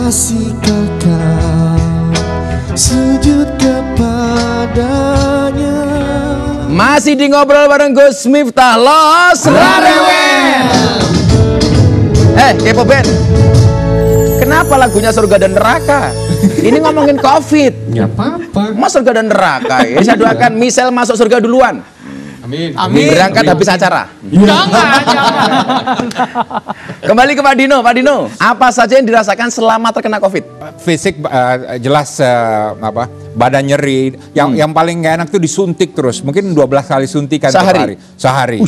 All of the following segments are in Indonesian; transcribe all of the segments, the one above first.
Masihkah kau sujud kepadanya? Masih di ngobrol bareng Gus Miftah Los Rarewen. Kepo Ben, kenapa lagunya surga dan neraka? Ini ngomongin COVID. Gak apa-apa. Mas surga dan neraka. Saya doakan Michelle masuk surga duluan. Amin. Berangkat habis acara. Jangan. Kembali ke Pak Dino. Pak Dino, apa saja yang dirasakan selama terkena COVID? Fisik jelas badan nyeri. Yang paling gak enak tuh disuntik terus. Mungkin 12 kali suntikan Sehari? Sehari.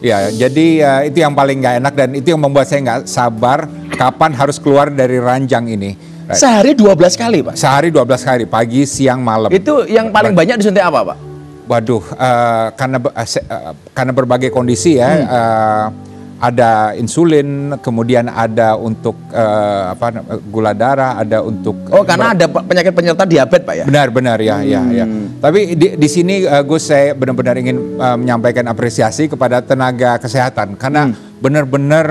Ya, jadi itu yang paling gak enak dan itu yang membuat saya nggak sabar kapan harus keluar dari ranjang ini. Sehari 12 kali, Pak? Sehari 12 kali, pagi, siang, malam. Itu yang paling banyak disuntik apa, Pak? Waduh, karena berbagai kondisi ya, ada insulin, kemudian ada untuk gula darah, ada untuk karena ada penyakit penyerta diabetes, Pak ya? Benar ya. Tapi di sini Gus, saya benar-benar ingin menyampaikan apresiasi kepada tenaga kesehatan karena benar-benar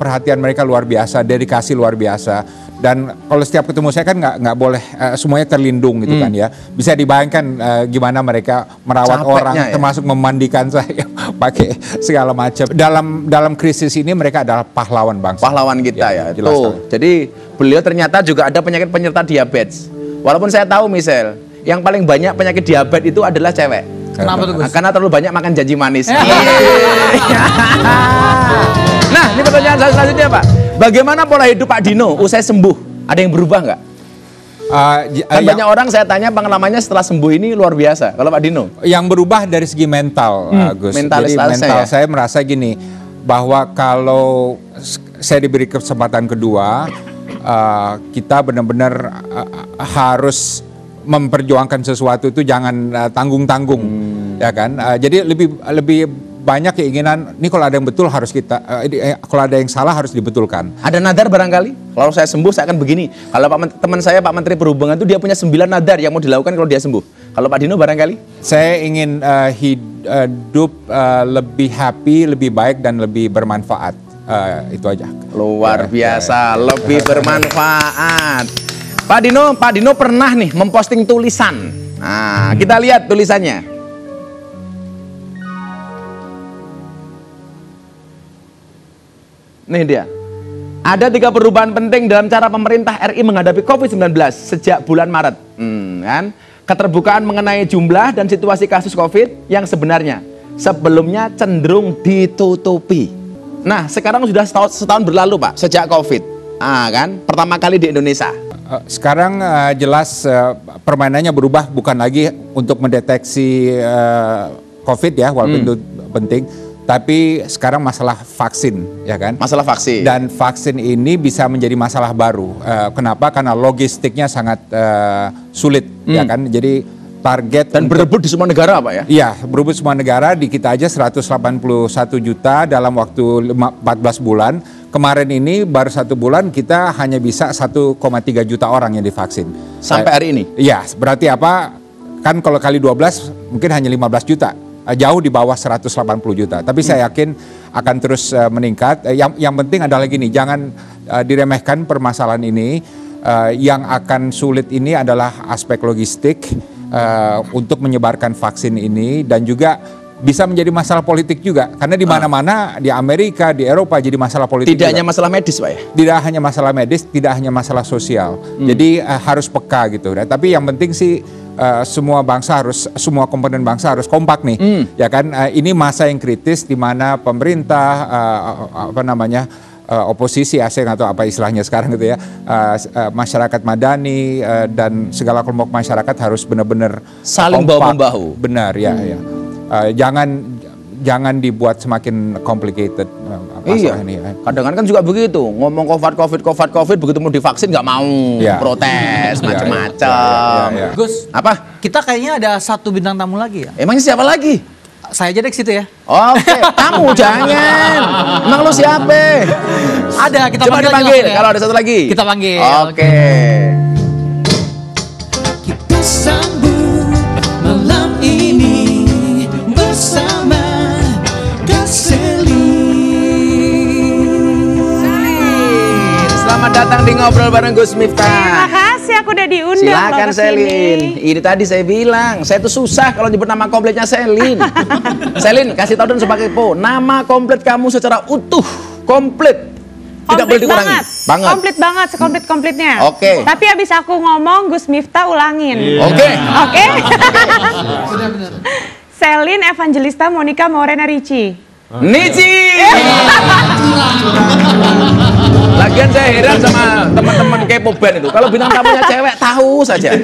perhatian mereka luar biasa, dedikasi luar biasa. Dan kalau setiap ketemu saya kan nggak boleh semuanya terlindung gitu kan ya. Bisa dibayangkan gimana mereka merawat orang, termasuk memandikan saya pakai segala macam. Dalam krisis ini mereka adalah pahlawan bangsa. Pahlawan kita ya. Jelas. Jadi beliau ternyata juga ada penyakit penyerta diabetes. Walaupun saya tahu Michelle, yang paling banyak penyakit diabetes itu adalah cewek. Kenapa tuh, Gus? Karena terlalu banyak makan janji manis. Nah, ini pertanyaan saya selanjutnya, Pak. Bagaimana pola hidup Pak Dino usai sembuh? Ada yang berubah nggak? Banyak orang saya tanya pengalamannya setelah sembuh ini luar biasa. Kalau Pak Dino? Yang berubah dari segi mental, Gus. Jadi mental saya merasa gini, bahwa kalau saya diberi kesempatan kedua, kita benar-benar harus memperjuangkan sesuatu itu jangan tanggung-tanggung, ya kan? Jadi lebih banyak keinginan. Ini kalau ada yang betul harus kita, kalau ada yang salah harus dibetulkan. Ada nadar barangkali? Kalau saya sembuh saya akan begini. Kalau teman saya Pak Menteri Perhubungan itu dia punya 9 nadar yang mau dilakukan kalau dia sembuh. Kalau Pak Dino barangkali? Saya ingin hidup lebih happy, lebih baik dan lebih bermanfaat. Itu aja. Luar biasa, lebih bermanfaat. Pak Dino pernah nih memposting tulisan. Nah, kita lihat tulisannya. Nih dia. Ada 3 perubahan penting dalam cara pemerintah RI menghadapi COVID-19 sejak bulan Maret. Kan? Keterbukaan mengenai jumlah dan situasi kasus COVID yang sebenarnya sebelumnya cenderung ditutupi. Nah, sekarang sudah setahun berlalu, Pak, sejak COVID. Kan? Pertama kali di Indonesia. Sekarang jelas permainannya berubah, bukan lagi untuk mendeteksi COVID ya, walaupun itu penting. Tapi sekarang masalah vaksin, ya kan? Masalah vaksin. Dan vaksin ini bisa menjadi masalah baru. Kenapa? Karena logistiknya sangat sulit, ya kan? Jadi target dan berebut di semua negara, Pak ya? Iya, berebut semua negara. Di kita aja 181 juta dalam waktu 14 bulan. Kemarin ini baru 1 bulan kita hanya bisa 1,3 juta orang yang divaksin. Sampai hari ini? Iya, berarti apa? Kan kalau kali 12 mungkin hanya 15 juta. Jauh di bawah 180 juta. Tapi saya yakin akan terus meningkat. Yang penting adalah gini, jangan diremehkan permasalahan ini. Yang akan sulit ini adalah aspek logistik untuk menyebarkan vaksin ini, dan juga bisa menjadi masalah politik juga. Karena di mana-mana, di Amerika, di Eropa jadi masalah politik. Tidak hanya masalah medis, Pak ya? Tidak hanya masalah medis, tidak hanya masalah sosial. Jadi harus peka gitu. Tapi yang penting sih semua komponen bangsa harus kompak nih, ya kan? Ini masa yang kritis di mana pemerintah, oposisi asing atau apa istilahnya sekarang gitu ya, masyarakat madani dan segala kelompok masyarakat harus benar-benar saling bahu-membahu. Benar ya, ya. Jangan dibuat semakin complicated masalah ini. Kadang-kadang kan juga begitu, ngomong COVID, begitu mau divaksin nggak mau, protes, macam-macam. Gus, apa? Kita kayaknya ada 1 bintang tamu lagi ya? Emangnya siapa lagi? Saya aja deh ke situ ya. Oke, kamu jangan. Emang lu siapa? Ada, kita coba dipanggil. Kalau ada 1 lagi. Kita panggil. Oke. Kita sambut malam ini bersama Kaseli. Selamat datang di ngobrol bareng Gus Terima Miftah. kasih aku udah diundang. Silakan loh ke Selin. sini. Ini tadi saya bilang, saya tuh susah kalau nyebut nama kompletnya Selin. Selin, kasih tahu dong Sobat Kepo, nama komplit kamu secara utuh, komplit. Tidak boleh dikurangi. Banget. Komplit banget, sekomplit-komplitnya. Oke. Tapi abis aku ngomong, Gus Miftah ulangin. Oke. Oke? Selin Evangelista Monica Morena Ricci. Nici. Lagian saya heran sama teman-teman Kepo Band itu. Kalau bintang tamunya cewek tahu saja.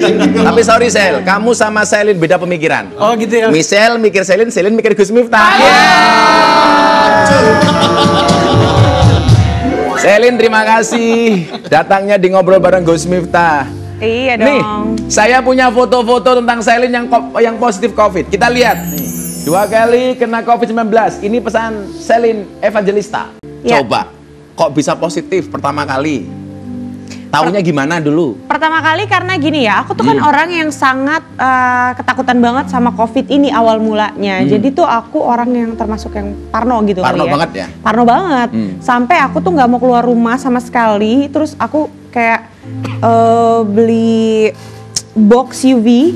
Tapi sorry Sel, kamu sama Selin beda pemikiran. Oh gitu ya. Michelle mikir Selin, Selin mikir Gus Miftah. Selin terima kasih datangnya di ngobrol bareng Gus Miftah. Iya Nih, dong. saya punya foto-foto tentang Selin yang positif COVID. Kita lihat. 2 kali kena COVID-19. Ini pesan Selin Evangelista. Ya. Coba, kok bisa positif pertama kali? Tahunya gimana dulu? Pertama kali karena gini ya, aku tuh kan orang yang sangat ketakutan banget sama COVID ini awal mulanya. Jadi tuh aku orang yang termasuk yang parno gitu Parno kali ya. banget ya? Parno banget. Sampai aku tuh nggak mau keluar rumah sama sekali. Terus aku kayak beli box UV.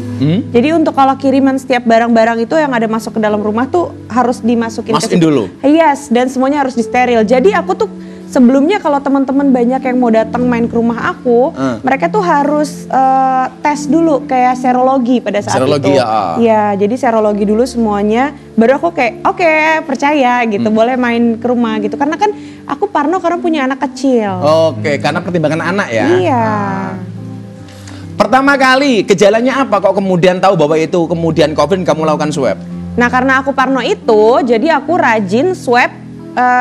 Jadi untuk kalau kiriman setiap barang-barang itu yang ada masuk ke dalam rumah tuh harus dimasukin Masukin dulu? Yes, dan semuanya harus disteril. Jadi aku tuh sebelumnya kalau teman-teman banyak yang mau datang main ke rumah aku, mereka tuh harus tes dulu kayak serologi pada saat Serologi, itu. ya. Iya, jadi serologi dulu semuanya. Baru aku kayak oke, percaya gitu, boleh main ke rumah gitu. Karena kan aku parno karena punya anak kecil. Oke, karena pertimbangan anak ya. Iya. Pertama kali gejalanya apa kok kemudian tahu bahwa itu kemudian COVID kamu lakukan swab? Nah karena aku parno itu, jadi aku rajin swab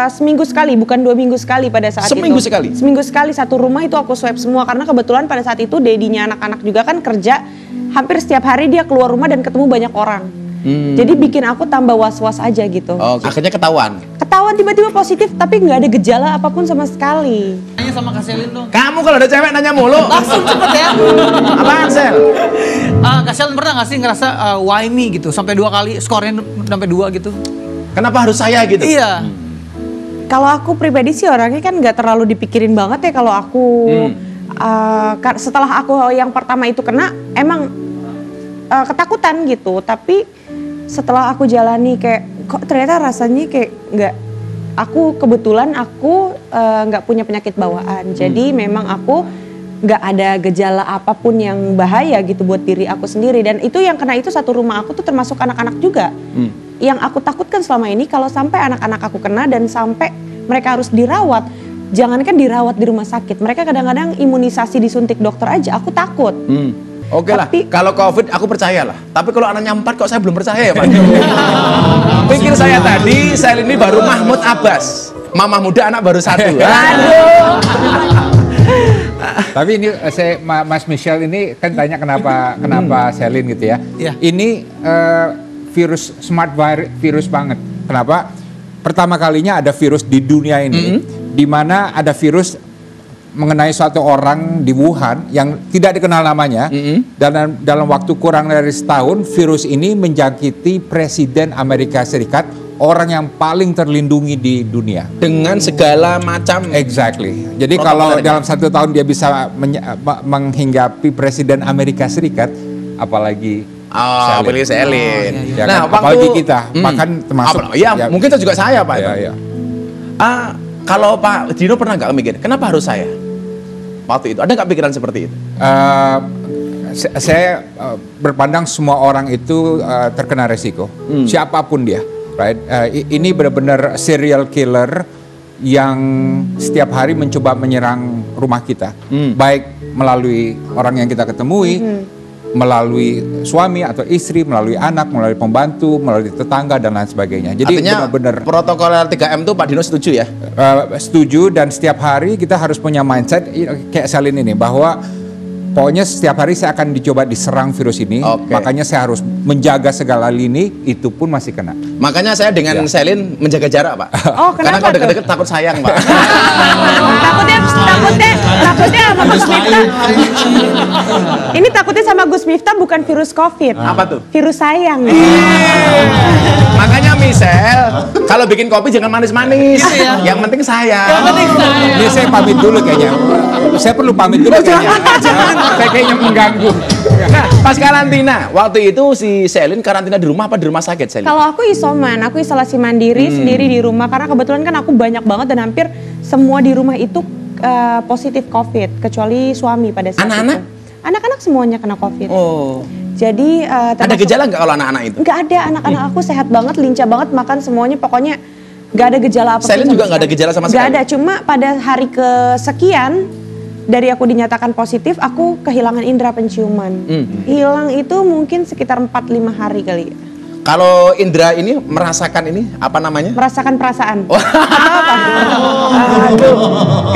seminggu sekali, bukan 2 minggu sekali pada saat Seminggu itu. sekali? Seminggu sekali, satu rumah itu aku swab semua. Karena kebetulan pada saat itu dedinya anak-anak juga kan kerja, hampir setiap hari dia keluar rumah dan ketemu banyak orang. Jadi bikin aku tambah was-was aja gitu. Oke. Akhirnya ketahuan. Ketahuan tiba-tiba positif tapi nggak ada gejala apapun sama sekali. Tanya sama Kak Selin dong. Kamu kalau ada cewek nanya mulu. Langsung cepet ya. Apaan Sel? Kak Selin pernah nggak sih ngerasa why me gitu sampai 2 kali skornya sampai 2 gitu? Kenapa harus saya gitu? Iya. Kalau aku pribadi sih orangnya kan nggak terlalu dipikirin banget ya kalau aku setelah aku yang pertama itu kena emang ketakutan gitu, tapi setelah aku jalani kayak kok ternyata rasanya kayak nggak, aku kebetulan aku nggak punya penyakit bawaan, jadi memang aku nggak ada gejala apapun yang bahaya gitu buat diri aku sendiri, dan itu yang kena itu satu rumah aku tuh termasuk anak-anak juga. Yang aku takutkan selama ini kalau sampai anak-anak aku kena dan sampai mereka harus dirawat, jangankan dirawat di rumah sakit, mereka kadang-kadang imunisasi disuntik dokter aja, aku takut. Oke lah, Tapi- kalau COVID aku percaya lah. Tapi kalau anaknya 4 kok saya belum percaya ya Pak? Pikir saya tadi, saya ini baru Mahmud Abbas. Mama muda, anak baru 1. Aduh. Tapi ini Mas Michelle ini kan tanya kenapa Selin gitu ya. Iya. Ini virus smart virus banget. Kenapa? Pertama kalinya ada virus di dunia ini, di mana ada virus mengenai suatu orang di Wuhan yang tidak dikenal namanya, dan dalam waktu kurang dari setahun virus ini menjangkiti Presiden Amerika Serikat, orang yang paling terlindungi di dunia. Dengan segala macam. Exactly. Jadi Protokolnya. kalau dalam 1 tahun dia bisa menghinggapi Presiden Amerika Serikat, apalagi Selin. Pilih Selin. Ya kan? Apalagi kita, bahkan termasuk. Ya, mungkin itu juga saya Pak. Ya, ya. Kalau Pak Dino pernah nggak mikir, kenapa harus saya? Waktu itu, ada nggak pikiran seperti itu? Saya berpandang semua orang itu terkena resiko, siapapun dia, right? Ini benar-benar serial killer yang setiap hari mencoba menyerang rumah kita, baik melalui orang yang kita ketemui, melalui suami atau istri, melalui anak, melalui pembantu, melalui tetangga dan lain sebagainya. Jadi Artinya benar-benar protokol 3M itu Pak Dino setuju ya? setuju, dan setiap hari kita harus punya mindset kayak Selin ini, bahwa pokoknya setiap hari saya akan dicoba diserang virus ini. Oke. Makanya saya harus menjaga segala lini, itu pun masih kena. Makanya saya dengan Selin menjaga jarak Pak. Oh, Karena kenapa kalau deket-deket takut sayang Pak. takutnya sama Gus Miftah. Ini takutnya sama Gus Miftah bukan virus COVID. Apa tuh? Virus sayang. Makanya Michelle, kalau kalau bikin kopi jangan manis-manis. Gitu ya. Yang penting saya. Ini saya pamit dulu kayaknya. Saya perlu pamit dulu kayaknya. Jangan, saya kayaknya mengganggu. Nah, pas karantina, waktu itu si Selin karantina di rumah apa di rumah sakit, Selin? Kalau aku isoman, aku isolasi mandiri sendiri di rumah karena kebetulan kan aku banyak banget dan hampir semua di rumah itu positif COVID kecuali suami pada saat Anak-anak? itu. Anak-anak semuanya kena COVID. Oh. Jadi Ada gejala nggak kalau anak-anak itu? Nggak ada, anak-anak aku sehat banget, lincah banget, makan semuanya, pokoknya nggak ada gejala apa-apa. Selin juga nggak ada gejala sama sekali? Nggak ada, cuma pada hari kesekian dari aku dinyatakan positif, aku kehilangan indera penciuman. Hilang itu mungkin sekitar 4-5 hari kali. Kalau Indra ini merasakan ini apa namanya? Merasakan perasaan.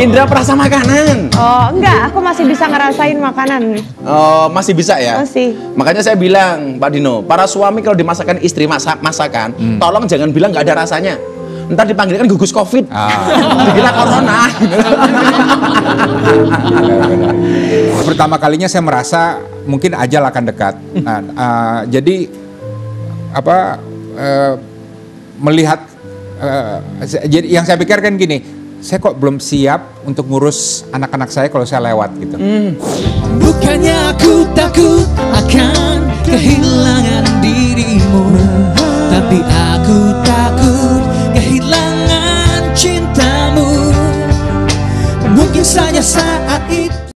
Indra perasa makanan. Oh enggak, aku masih bisa ngerasain makanan. Oh, masih bisa ya? Masih. Makanya saya bilang, Pak Dino, para suami kalau dimasakan istri masakan, tolong jangan bilang nggak ada rasanya. Ntar dipanggilkan gugus COVID. Dikira corona. Pertama kalinya saya merasa mungkin ajal akan dekat. Nah, jadi melihat jadi yang saya pikirkan gini, saya kok belum siap untuk ngurus anak-anak saya kalau saya lewat gitu. Bukannya aku takut akan kehilangan dirimu, tapi aku